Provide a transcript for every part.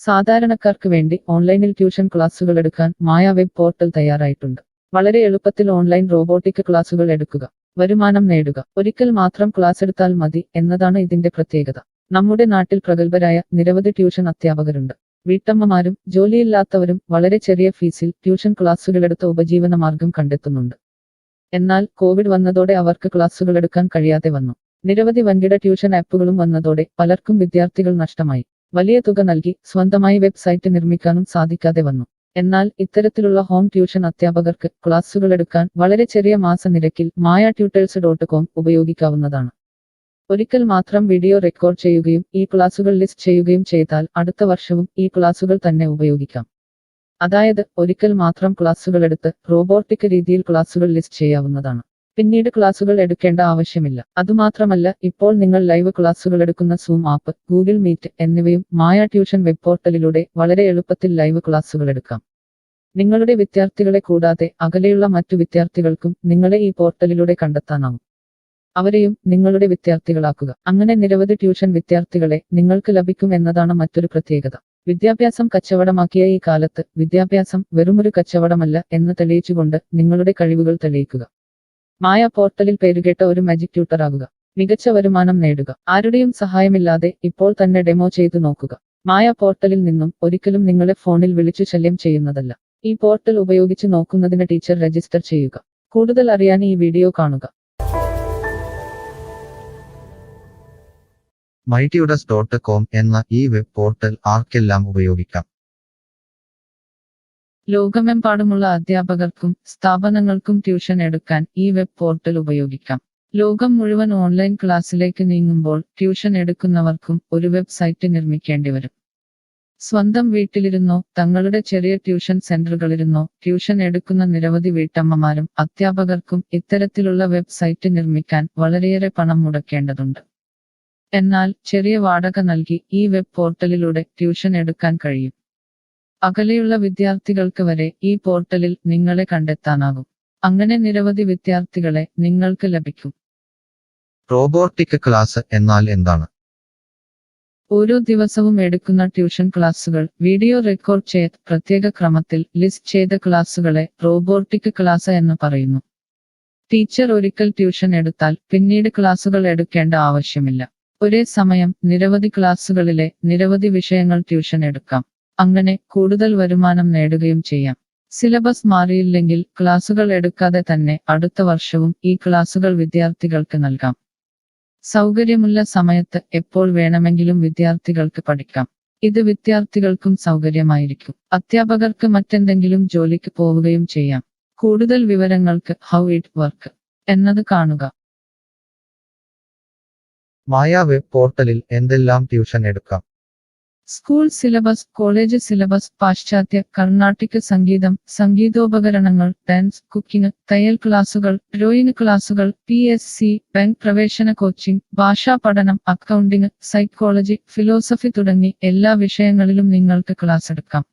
സാധാരണക്കാർക്ക് വേണ്ടി ഓൺലൈനിൽ ട്യൂഷൻ ക്ലാസുകൾ എടുക്കാൻ മായ വെബ് പോർട്ടൽ തയ്യാറായിട്ടുണ്ട്. വളരെ എളുപ്പത്തിൽ ഓൺലൈൻ റോബോട്ടിക് ക്ലാസുകൾ എടുക്കുക, വരുമാനം നേടുക. ഒരിക്കൽ മാത്രം ക്ലാസ് എടുത്താൽ മതി എന്നതാണ് ഇതിന്റെ പ്രത്യേകത. നമ്മുടെ നാട്ടിൽ പ്രഗത്ഭരായ നിരവധി ട്യൂഷൻ അധ്യാപകരുണ്ട്. വീട്ടമ്മമാരും ജോലിയില്ലാത്തവരും വളരെ ചെറിയ ഫീസിൽ ട്യൂഷൻ ക്ലാസുകളെടുത്ത് ഉപജീവന മാർഗം കണ്ടെത്തുന്നുണ്ട്. എന്നാൽ കോവിഡ് വന്നതോടെ അവർക്ക് ക്ലാസുകൾ എടുക്കാൻ കഴിയാതെ വന്നു. നിരവധി വൻകിട ട്യൂഷൻ ആപ്പുകളും വന്നതോടെ പലർക്കും വിദ്യാർത്ഥികൾ നഷ്ടമായി. വലിയ തുക നൽകി സ്വന്തമായി വെബ്സൈറ്റ് നിർമ്മിക്കാനും സാധിക്കാതെ വന്നു. എന്നാൽ ഇത്തരത്തിലുള്ള ഹോം ട്യൂഷൻ അധ്യാപകർക്ക് ക്ലാസുകൾ എടുക്കാൻ വളരെ ചെറിയ മാസ നിരക്കിൽ mayatutors.com ഉപയോഗിക്കാവുന്നതാണ്. ഒരിക്കൽ മാത്രം വീഡിയോ റെക്കോർഡ് ചെയ്യുകയും ഈ ക്ലാസുകൾ ലിസ്റ്റ് ചെയ്യുകയും ചെയ്താൽ അടുത്ത വർഷവും ഈ ക്ലാസുകൾ തന്നെ ഉപയോഗിക്കാം. അതായത് ഒരിക്കൽ മാത്രം ക്ലാസുകൾ എടുത്ത് റോബോട്ടിക് രീതിയിൽ ക്ലാസുകൾ ലിസ്റ്റ് ചെയ്യാവുന്നതാണ്. പിന്നീട് ക്ലാസുകൾ എടുക്കേണ്ട ആവശ്യമില്ല. അതുമാത്രമല്ല, ഇപ്പോൾ നിങ്ങൾ ലൈവ് ക്ലാസുകൾ എടുക്കുന്ന സൂം ആപ്പ്, ഗൂഗിൾ മീറ്റ് എന്നിവയും മായ ട്യൂഷൻ വെബ് പോർട്ടലിലൂടെ വളരെ എളുപ്പത്തിൽ ലൈവ് ക്ലാസുകൾ എടുക്കാം. നിങ്ങളുടെ വിദ്യാർത്ഥികളെ കൂടാതെ അകലെയുള്ള മറ്റു വിദ്യാർത്ഥികൾക്കും നിങ്ങളെ ഈ പോർട്ടലിലൂടെ കണ്ടെത്താനാവും. അവരെയും നിങ്ങളുടെ വിദ്യാർത്ഥികളാക്കുക. അങ്ങനെ നിരവധി ട്യൂഷൻ വിദ്യാർത്ഥികളെ നിങ്ങൾക്ക് ലഭിക്കും എന്നതാണ് മറ്റൊരു പ്രത്യേകത. വിദ്യാഭ്യാസം കച്ചവടമാക്കിയ ഈ കാലത്ത് വിദ്യാഭ്യാസം വെറുമൊരു കച്ചവടമല്ല എന്ന് തെളിയിച്ചുകൊണ്ട് നിങ്ങളുടെ കഴിവുകൾ തെളിയിക്കുക. മായ പോർട്ടലിൽ പേരുകേട്ട ഒരു മാജിക് ട്യൂട്ടർ ആകുക. മികച്ച വരുമാനം നേടുക. ആരുടെയും സഹായമില്ലാതെ ഇപ്പോൾ തന്നെ ഡെമോ ചെയ്തു നോക്കുക. മായ പോർട്ടലിൽ നിന്നും ഒരിക്കലും നിങ്ങളെ ഫോണിൽ വിളിച്ചു ശല്യം ചെയ്യുന്നതല്ല. ഈ പോർട്ടൽ ഉപയോഗിച്ച് നോക്കുന്നതിന് ടീച്ചർ രജിസ്റ്റർ ചെയ്യുക. കൂടുതൽ അറിയാൻ ഈ വീഡിയോ കാണുക. mytutors.com എന്ന ഈ വെബ് പോർട്ടൽ ആർക്കെല്ലാം ഉപയോഗിക്കാം? ലോകമെമ്പാടുമുള്ള അധ്യാപകർക്കും സ്ഥാപനങ്ങൾക്കും ട്യൂഷൻ എടുക്കാൻ ഈ വെബ് പോർട്ടൽ ഉപയോഗിക്കാം. ലോകം മുഴുവൻ ഓൺലൈൻ ക്ലാസ്സിലേക്ക് നീങ്ങുമ്പോൾ ട്യൂഷൻ എടുക്കുന്നവർക്കും ഒരു വെബ്സൈറ്റ് നിർമ്മിക്കേണ്ടി വരും. സ്വന്തം വീട്ടിലിരുന്നോ തങ്ങളുടെ ചെറിയ ട്യൂഷൻ സെന്ററുകളിലിരുന്നോ ട്യൂഷൻ എടുക്കുന്ന നിരവധി വീട്ടമ്മമാരും അധ്യാപകർക്കും ഇത്തരത്തിലുള്ള വെബ്സൈറ്റ് നിർമ്മിക്കാൻ വളരെയേറെ പണം മുടക്കേണ്ടതുണ്ട്. എന്നാൽ ചെറിയ വാടക നൽകി ഈ വെബ് പോർട്ടലിലൂടെ ട്യൂഷൻ എടുക്കാൻ കഴിയും. അകലെയുള്ള വിദ്യാർത്ഥികൾക്ക് വരെ ഈ പോർട്ടലിൽ നിങ്ങളെ കണ്ടെത്താനാകും. അങ്ങനെ നിരവധി വിദ്യാർത്ഥികളെ നിങ്ങൾക്ക് ലഭിക്കും. റോബോട്ടിക് ക്ലാസ് എന്നാൽ എന്താണ്? ഓരോ ദിവസവും എടുക്കുന്ന ട്യൂഷൻ ക്ലാസുകൾ വീഡിയോ റെക്കോർഡ് ചെയ്ത് പ്രത്യേക ക്രമത്തിൽ ലിസ്റ്റ് ചെയ്ത ക്ലാസുകളെ റോബോട്ടിക് ക്ലാസ് എന്ന് പറയുന്നു. ടീച്ചർ ഒരിക്കൽ ട്യൂഷൻ എടുത്താൽ പിന്നീട് ക്ലാസുകൾ എടുക്കേണ്ട ആവശ്യമില്ല. ഒരേ സമയം നിരവധി ക്ലാസുകളിലെ നിരവധി വിഷയങ്ങൾ ട്യൂഷൻ എടുക്കാം. അങ്ങനെ കൂടുതൽ വരുമാനം നേടുകയും ചെയ്യാം. സിലബസ് മാറിയില്ലെങ്കിൽ ക്ലാസുകൾ എടുക്കാതെ തന്നെ അടുത്ത വർഷവും ഈ ക്ലാസുകൾ വിദ്യാർത്ഥികൾക്ക് നൽകാം. സൗകര്യമുള്ള സമയത്ത് എപ്പോൾ വേണമെങ്കിലും വിദ്യാർത്ഥികൾക്ക് പഠിക്കാം. ഇത് വിദ്യാർത്ഥികൾക്കും സൗകര്യമായിരിക്കും. അധ്യാപകർക്ക് മറ്റെന്തെങ്കിലും ജോലിക്ക് പോവുകയും ചെയ്യാം. കൂടുതൽ വിവരങ്ങൾക്ക് ഹൗ ഇറ്റ് വർക്ക് എന്നത് കാണുക. മായ വെബ് പോർട്ടലിൽ എന്തെല്ലാം ട്യൂഷൻ എടുക്കാം? സ്കൂൾ സിലബസ്, കോളേജ് സിലബസ്, പാശ്ചാത്യ, കർണാട്ടിക് സംഗീതം, സംഗീതോപകരണങ്ങൾ, ഡാൻസ്, കുക്കിംഗ്, തയ്യൽ ക്ലാസുകൾ, ഡ്രോയിങ് ക്ലാസുകൾ, PSC, ബാങ്ക് പ്രവേശന കോച്ചിംഗ്, ഭാഷാ പഠനം, അക്കൗണ്ടിംഗ്, സൈക്കോളജി, ഫിലോസഫി തുടങ്ങി എല്ലാ വിഷയങ്ങളിലും നിങ്ങൾക്ക് ക്ലാസ് എടുക്കാം.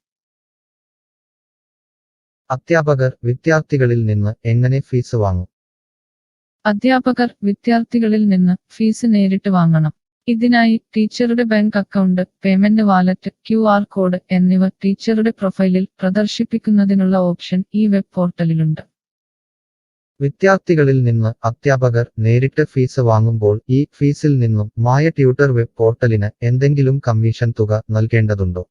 അധ്യാപകർ വിദ്യാർത്ഥികളിൽ നിന്ന് എങ്ങനെ ഫീസ് വാങ്ങും? അധ്യാപകർ വിദ്യാർത്ഥികളിൽ നിന്ന് ഫീസ് നേരിട്ട് വാങ്ങണം. ഇതിനായി ടീച്ചറുടെ bank account, payment wallet, QR code എന്നിവ ടീച്ചറുടെ പ്രൊഫൈലിൽ പ്രദർശിപ്പിക്കുന്നതിനുള്ള ഓപ്ഷൻ ഈ വെബ് പോർട്ടലിലുണ്ട്. വിദ്യാർത്ഥികളിൽ നിന്ന് അധ്യാപകർ നേരിട്ട് ഫീസ് വാങ്ങുമ്പോൾ ഈ ഫീസിൽ നിന്നും മായ ട്യൂട്ടർ വെബ് പോർട്ടലിന് എന്തെങ്കിലും കമ്മീഷൻ തുക നൽകേണ്ടതുണ്ടോ?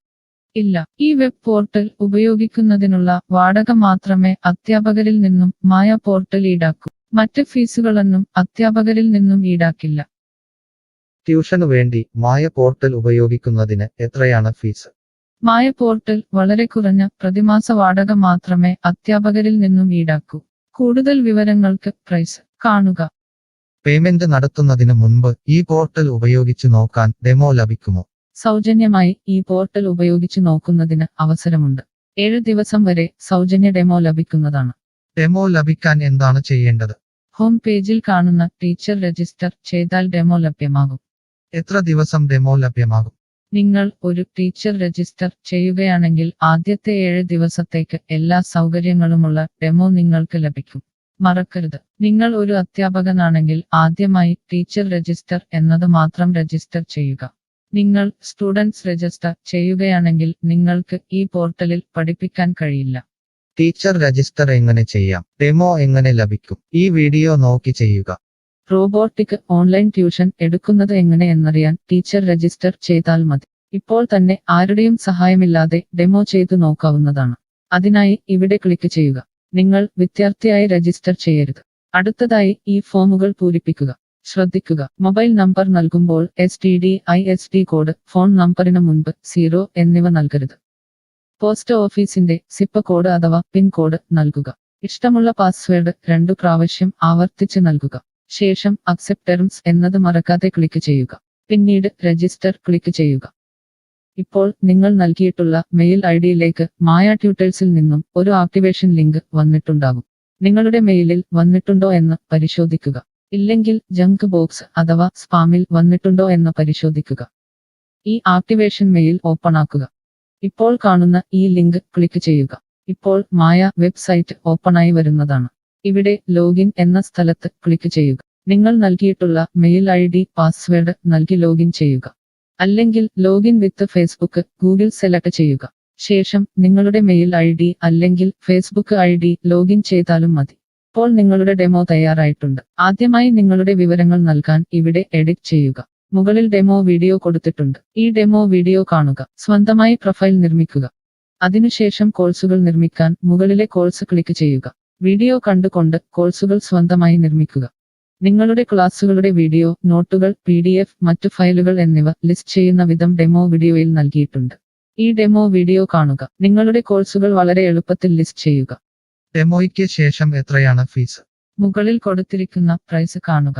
ഇല്ല. ഈ വെബ് പോർട്ടൽ ഉപയോഗിക്കുന്നതിനുള്ള വാടക മാത്രമേ അധ്യാപകരിൽ നിന്നും മായ പോർട്ടൽ ഈടാക്കൂ. മറ്റ് ഫീസുകളൊന്നും അധ്യാപകരിൽ നിന്നും ഈടാക്കില്ല. ട്യൂഷനു വേണ്ടി മായ പോർട്ടൽ ഉപയോഗിക്കുന്നതിന് എത്രയാണ് ഫീസ്? മായ പോർട്ടൽ വളരെ കുറഞ്ഞ പ്രതിമാസ വാടക മാത്രമേ അധ്യാപകരിൽ നിന്നും ഈടാക്കൂ. കൂടുതൽ വിവരങ്ങൾക്ക് പ്രൈസ് കാണുക. പേയ്മെന്റ് നടത്തുന്നതിന് മുൻപ് ഈ പോർട്ടൽ ഉപയോഗിച്ചു നോക്കാൻ ഡെമോ ലഭിക്കുമോ? സൗജന്യമായി ഈ പോർട്ടൽ ഉപയോഗിച്ചു നോക്കുന്നതിന് അവസരമുണ്ട്. 7 ദിവസം വരെ സൗജന്യ ഡെമോ ലഭിക്കുന്നതാണ്. ഡെമോ ലഭിക്കാൻ എന്താണ് ചെയ്യേണ്ടത്? ഹോം പേജിൽ കാണുന്ന ടീച്ചർ രജിസ്റ്റർ ചെയ്താൽ ഡെമോ ലഭ്യമാകും. എത്ര ദിവസം ഡെമോ ലഭ്യമാകും? നിങ്ങൾ ഒരു ടീച്ചർ രജിസ്റ്റർ ചെയ്യുകയാണെങ്കിൽ ആദ്യത്തെ 7 ദിവസത്തേക്ക് എല്ലാ സൗകര്യങ്ങളുമുള്ള ഡെമോ നിങ്ങൾക്ക് ലഭിക്കും. മറക്കരുത്, നിങ്ങൾ ഒരു അധ്യാപകനാണെങ്കിൽ ആദ്യമായി ടീച്ചർ രജിസ്റ്റർ എന്നത് മാത്രം രജിസ്റ്റർ ചെയ്യുക. നിങ്ങൾ സ്റ്റുഡൻസ് രജിസ്റ്റർ ചെയ്യുകയാണെങ്കിൽ നിങ്ങൾക്ക് ഈ പോർട്ടലിൽ പഠിപ്പിക്കാൻ കഴിയില്ല. ടീച്ചർ രജിസ്റ്റർ എങ്ങനെ ചെയ്യാം? ഡെമോ എങ്ങനെ ലഭിക്കും? ഈ വീഡിയോ നോക്കി ചെയ്യുക. റോബോട്ടിക് ഓൺലൈൻ ട്യൂഷൻ എടുക്കുന്നത് എങ്ങനെ എന്നറിയാൻ ടീച്ചർ രജിസ്റ്റർ ചെയ്താൽ മതി. ഇപ്പോൾ തന്നെ ആരുടെയും സഹായമില്ലാതെ ഡെമോ ചെയ്തു നോക്കാവുന്നതാണ്. അതിനായി ഇവിടെ ക്ലിക്ക് ചെയ്യുക. നിങ്ങൾ വിദ്യാർത്ഥിയായി രജിസ്റ്റർ ചെയ്യരുത്. അടുത്തതായി ഈ ഫോമുകൾ പൂരിപ്പിക്കുക. ശ്രദ്ധിക്കുക, മൊബൈൽ നമ്പർ നൽകുമ്പോൾ STD/ISD കോഡ്, ഫോൺ നമ്പറിന് മുൻപ് 0 എന്നിവ നൽകരുത്. പോസ്റ്റ് ഓഫീസിന്റെ സിപ്പ് കോഡ് അഥവാ പിൻ കോഡ് നൽകുക. ഇഷ്ടമുള്ള പാസ്വേഡ് 2 പ്രാവശ്യം ആവർത്തിച്ച് നൽകുക. ശേഷം അക്സെപ്റ്റ് ടേംസ് എന്നത് മറക്കാതെ ക്ലിക്ക് ചെയ്യുക. പിന്നീട് രജിസ്റ്റർ ക്ലിക്ക് ചെയ്യുക. ഇപ്പോൾ നിങ്ങൾ നൽകിയിട്ടുള്ള മെയിൽ ഐഡിയിലേക്ക് മായ ട്യൂട്ടേഴ്സിൽ നിന്നും ഒരു ആക്ടിവേഷൻ ലിങ്ക് വന്നിട്ടുണ്ടാകും. നിങ്ങളുടെ മെയിലിൽ വന്നിട്ടുണ്ടോ എന്ന് പരിശോധിക്കുക. ഇല്ലെങ്കിൽ ജങ്ക് ബോക്സ് അഥവാ സ്പാമിൽ വന്നിട്ടുണ്ടോ എന്ന് പരിശോധിക്കുക. ഈ ആക്ടിവേഷൻ മെയിൽ ഓപ്പൺ ആക്കുക. ഇപ്പോൾ കാണുന്ന ഈ ലിങ്ക് ക്ലിക്ക് ചെയ്യുക. ഇപ്പോൾ മായ വെബ്സൈറ്റ് ഓപ്പണായി വരുന്നതാണ്. ഇവിടെ ലോഗിൻ എന്ന സ്ഥലത്ത് ക്ലിക്ക് ചെയ്യുക. നിങ്ങൾ നൽകിയിട്ടുള്ള മെയിൽ ID, പാസ്വേഡ് നൽകി ലോഗിൻ ചെയ്യുക. അല്ലെങ്കിൽ ലോഗിൻ വിത്ത് ഫേസ്ബുക്ക്, ഗൂഗിൾ സെലക്ട് ചെയ്യുക. ശേഷം നിങ്ങളുടെ മെയിൽ ID അല്ലെങ്കിൽ ഫേസ്ബുക്ക് ID ലോഗിൻ ചെയ്താലും മതി. ഇപ്പോൾ നിങ്ങളുടെ ഡെമോ തയ്യാറായിട്ടുണ്ട്. ആദ്യമായി നിങ്ങളുടെ വിവരങ്ങൾ നൽകാൻ ഇവിടെ എഡിറ്റ് ചെയ്യുക. മുകളിൽ ഡെമോ വീഡിയോ കൊടുത്തിട്ടുണ്ട്. ഈ ഡെമോ വീഡിയോ കാണുക. സ്വന്തമായി പ്രൊഫൈൽ നിർമ്മിക്കുക. അതിനുശേഷം കോഴ്സുകൾ നിർമ്മിക്കാൻ മുകളിലെ കോഴ്സ് ക്ലിക്ക് ചെയ്യുക. വീഡിയോ കണ്ടുകൊണ്ട് കോഴ്സുകൾ സ്വന്തമായി നിർമ്മിക്കുക. നിങ്ങളുടെ ക്ലാസുകളുടെ വീഡിയോ, നോട്ടുകൾ, PDF, മറ്റു ഫയലുകൾ എന്നിവ ലിസ്റ്റ് ചെയ്യുന്ന വിധം ഡെമോ വീഡിയോയിൽ നൽകിയിട്ടുണ്ട്. ഈ ഡെമോ വീഡിയോ കാണുക. നിങ്ങളുടെ കോഴ്സുകൾ വളരെ എളുപ്പത്തിൽ ലിസ്റ്റ് ചെയ്യുക. ഡെമോയ്ക്ക് ശേഷം എത്രയാണ് ഫീസ്? മുകളിൽ കൊടുത്തിരിക്കുന്ന പ്രൈസ് കാണുക.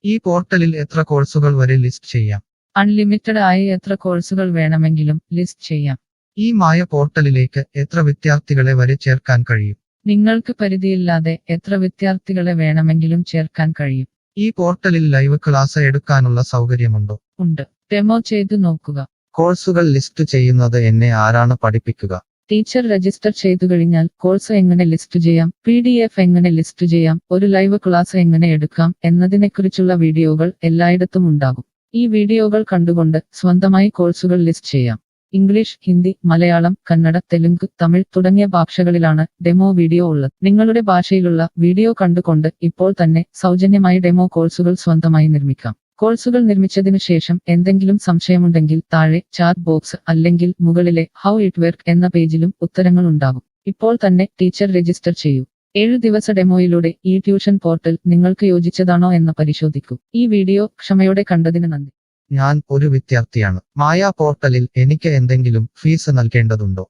ഈ പോർട്ടലിൽ എത്ര കോഴ്സുകൾ വരെ ലിസ്റ്റ് ചെയ്യാം? അൺലിമിറ്റഡ് ആയി എത്ര കോഴ്സുകൾ വേണമെങ്കിലും ലിസ്റ്റ് ചെയ്യാം. ഈ മായ പോർട്ടലിലേക്ക് എത്ര വിദ്യാർത്ഥികളെ വരെ ചേർക്കാൻ കഴിയും? നിങ്ങൾക്ക് പരിധിയില്ലാതെ എത്ര വിദ്യാർത്ഥികളെ വേണമെങ്കിലും ചേർക്കാൻ കഴിയും. ഈ പോർട്ടലിൽ ലൈവ് ക്ലാസ് എടുക്കാനുള്ള സൗകര്യമുണ്ടോ? ഉണ്ട്. ഡെമോ ചെയ്തു നോക്കുക. കോഴ്സുകൾ ലിസ്റ്റ് ചെയ്യുന്നത് എന്നെ ആരാണ് പഠിപ്പിക്കുക? ടീച്ചർ രജിസ്റ്റർ ചെയ്തു കഴിഞ്ഞാൽ കോഴ്സ് എങ്ങനെ ലിസ്റ്റ് ചെയ്യാം, PDF എങ്ങനെ ലിസ്റ്റ് ചെയ്യാം, ഒരു ലൈവ് ക്ലാസ് എങ്ങനെ എടുക്കാം എന്നതിനെക്കുറിച്ചുള്ള വീഡിയോകൾ എല്ലായിടത്തും ഉണ്ടാകും. ഈ വീഡിയോകൾ കണ്ടുകൊണ്ട് സ്വന്തമായി കോഴ്സുകൾ ലിസ്റ്റ് ചെയ്യാം. ഇംഗ്ലീഷ്, ഹിന്ദി, മലയാളം, കന്നഡ, തെലുങ്ക്, തമിഴ് തുടങ്ങിയ ഭാഷകളിലാണ് ഡെമോ വീഡിയോ ഉള്ളത്. നിങ്ങളുടെ ഭാഷയിലുള്ള വീഡിയോ കണ്ടുകൊണ്ട് ഇപ്പോൾ തന്നെ സൗജന്യമായി ഡെമോ കോഴ്സുകൾ സ്വന്തമായി നിർമ്മിക്കാം. കോഴ്സുകൾ നിർമ്മിച്ചതിനു ശേഷം എന്തെങ്കിലും സംശയമുണ്ടെങ്കിൽ താഴെ ചാറ്റ് ബോക്സ് അല്ലെങ്കിൽ മുകളിലെ ഹൗ ഇറ്റ് വർക്ക് എന്ന പേജിലും ഉത്തരങ്ങൾ ഉണ്ടാകും. ഇപ്പോൾ തന്നെ ടീച്ചർ രജിസ്റ്റർ ചെയ്യൂ. 7 ദിവസ ഡെമോയിലൂടെ ഈ ട്യൂഷൻ പോർട്ടൽ നിങ്ങൾക്ക് യോജിച്ചതാണോ എന്ന് പരിശോധിക്കൂ. ഈ വീഡിയോ ക്ഷമയോടെ കണ്ടതിന് നന്ദി. ഞാൻ ഒരു വിദ്യാർത്ഥിയാണ്. മായ പോർട്ടലിൽ എനിക്ക് എന്തെങ്കിലും ഫീസ് നൽകേണ്ടതുണ്ടോ?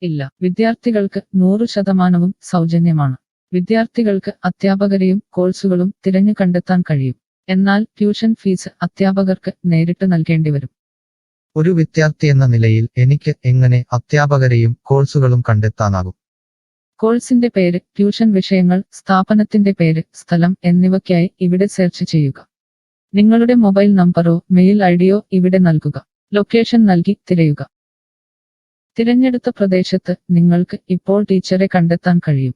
ഇല്ല. വിദ്യാർത്ഥികൾക്ക് 100% സൗജന്യമാണ്. വിദ്യാർത്ഥികൾക്ക് അധ്യാപകരെയും കോഴ്സുകളും തിരഞ്ഞു കണ്ടെത്താൻ കഴിയും. എന്നാൽ ട്യൂഷൻ ഫീസ് അധ്യാപകർക്ക് നേരിട്ട് നൽകേണ്ടി വരും. ഒരു വിദ്യാർത്ഥി എന്ന നിലയിൽ എനിക്ക് എങ്ങനെ അധ്യാപകരെയും കോഴ്സുകളും കണ്ടെത്താനാകും? കോഴ്സിന്റെ പേര്, ട്യൂഷൻ വിഷയങ്ങൾ, സ്ഥാപനത്തിന്റെ പേര്, സ്ഥലം എന്നിവയ്ക്കായി ഇവിടെ സെർച്ച് ചെയ്യുക. നിങ്ങളുടെ മൊബൈൽ നമ്പറോ മെയിൽ ഐഡിയോ ഇവിടെ നൽകുക. ലൊക്കേഷൻ നൽകി തിരയുക. തിരഞ്ഞെടുത്ത പ്രദേശത്ത് നിങ്ങൾക്ക് ഇപ്പോൾ ടീച്ചറെ കണ്ടെത്താൻ കഴിയും.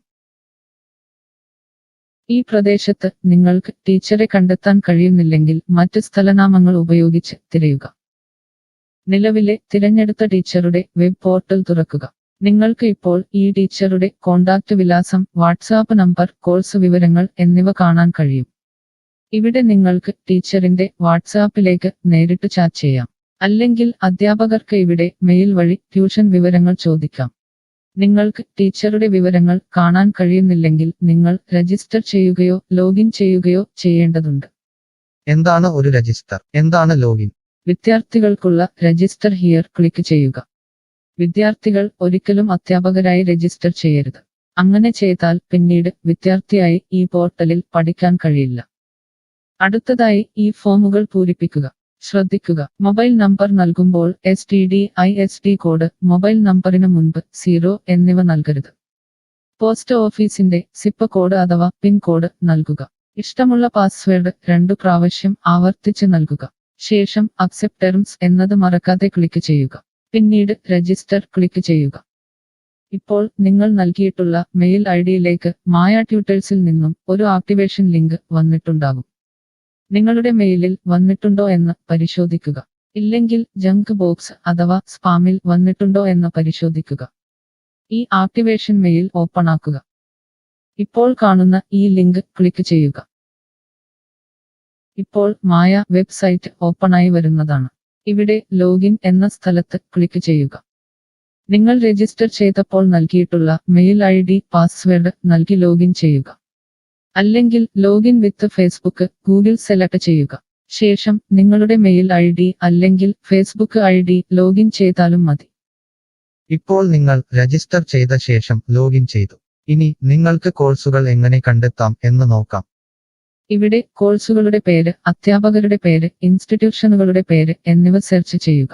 ഈ പ്രദേശത്ത് നിങ്ങൾക്ക് ടീച്ചറെ കണ്ടെത്താൻ കഴിയുന്നില്ലെങ്കിൽ മറ്റ് സ്ഥലനാമങ്ങൾ ഉപയോഗിച്ച് തിരയുക. നിലവിലെ തിരഞ്ഞെടുത്ത ടീച്ചറുടെ വെബ് പോർട്ടൽ തുറക്കുക. നിങ്ങൾക്ക് ഇപ്പോൾ ഈ ടീച്ചറുടെ കോൺടാക്റ്റ് വിലാസം, വാട്സാപ്പ് നമ്പർ, കോഴ്സ് വിവരങ്ങൾ എന്നിവ കാണാൻ കഴിയും. ഇവിടെ നിങ്ങൾക്ക് ടീച്ചറിന്റെ വാട്സാപ്പിലേക്ക് നേരിട്ട് ചാറ്റ് ചെയ്യാം. അല്ലെങ്കിൽ അധ്യാപകർക്ക് ഇവിടെ മെയിൽ വഴി ട്യൂഷൻ വിവരങ്ങൾ ചോദിക്കാം. നിങ്ങൾക്ക് ടീച്ചറുടെ വിവരങ്ങൾ കാണാൻ കഴിയുന്നില്ലെങ്കിൽ നിങ്ങൾ രജിസ്റ്റർ ചെയ്യുകയോ ലോഗിൻ ചെയ്യുകയോ ചെയ്യേണ്ടതുണ്ട്. എന്താണ് ഒരു രജിസ്റ്റർ? എന്താണ് ലോഗിൻ? വിദ്യാർത്ഥികൾക്കുള്ള രജിസ്റ്റർ ഹിയർ ക്ലിക്ക് ചെയ്യുക. വിദ്യാർത്ഥികൾ ഒരിക്കലും അധ്യാപകരായി രജിസ്റ്റർ ചെയ്യരുത്. അങ്ങനെ ചെയ്താൽ പിന്നീട് വിദ്യാർത്ഥിയായി ഈ പോർട്ടലിൽ പഠിക്കാൻ കഴിയില്ല. അടുത്തതായി ഈ ഫോമുകൾ പൂരിപ്പിക്കുക. ശ്രദ്ധിക്കുക, മൊബൈൽ നമ്പർ നൽകുമ്പോൾ STD/ISD കോഡ്, മൊബൈൽ നമ്പറിന് മുൻപ് 0 എന്നിവ നൽകരുത്. പോസ്റ്റ് ഓഫീസിന്റെ സിപ്പ് കോഡ് അഥവാ പിൻ കോഡ് നൽകുക. ഇഷ്ടമുള്ള പാസ്വേഡ് 2 പ്രാവശ്യം ആവർത്തിച്ച് നൽകുക. ശേഷം അക്സെപ്റ്റ് ടേംസ് എന്നത് മറക്കാതെ ക്ലിക്ക് ചെയ്യുക. പിന്നീട് രജിസ്റ്റർ ക്ലിക്ക് ചെയ്യുക. ഇപ്പോൾ നിങ്ങൾ നൽകിയിട്ടുള്ള മെയിൽ ഐഡിയിലേക്ക് മായ ട്യൂട്ടേഴ്സിൽ നിന്നും ഒരു ആക്ടിവേഷൻ ലിങ്ക് വന്നിട്ടുണ്ടാകും. നിങ്ങളുടെ മെയിലിൽ വന്നിട്ടുണ്ടോ എന്ന് പരിശോധിക്കുക. ഇല്ലെങ്കിൽ ജങ്ക് ബോക്സ് അഥവാ സ്പാമിൽ വന്നിട്ടുണ്ടോ എന്ന് പരിശോധിക്കുക. ഈ ആക്ടിവേഷൻ മെയിൽ ഓപ്പൺ ആക്കുക. ഇപ്പോൾ കാണുന്ന ഈ ലിങ്ക് ക്ലിക്ക് ചെയ്യുക. ഇപ്പോൾ മായ വെബ്സൈറ്റ് ഓപ്പണായി വരുന്നതാണ്. ഇവിടെ ലോഗിൻ എന്ന സ്ഥലത്ത് ക്ലിക്ക് ചെയ്യുക. നിങ്ങൾ രജിസ്റ്റർ ചെയ്തപ്പോൾ നൽകിയിട്ടുള്ള മെയിൽ ID പാസ്വേഡ് നൽകി ലോഗിൻ ചെയ്യുക. അല്ലെങ്കിൽ ലോഗിൻ വിത്ത് ഫേസ്ബുക്ക് ഗൂഗിൾ സെലക്ട് ചെയ്യുക. ശേഷം നിങ്ങളുടെ മെയിൽ ID അല്ലെങ്കിൽ ഫേസ്ബുക്ക് ID ലോഗിൻ ചെയ്താലും മതി. ഇപ്പോൾ നിങ്ങൾ രജിസ്റ്റർ ചെയ്ത ശേഷം ലോഗിൻ ചെയ്തു. ഇനി നിങ്ങൾക്ക് കോഴ്സുകൾ എങ്ങനെ കണ്ടെത്താം എന്ന് നോക്കാം. ഇവിടെ കോഴ്സുകളുടെ പേര്, അധ്യാപകരുടെ പേര്, ഇൻസ്റ്റിറ്റ്യൂഷനുകളുടെ പേര് എന്നിവ സെർച്ച് ചെയ്യുക.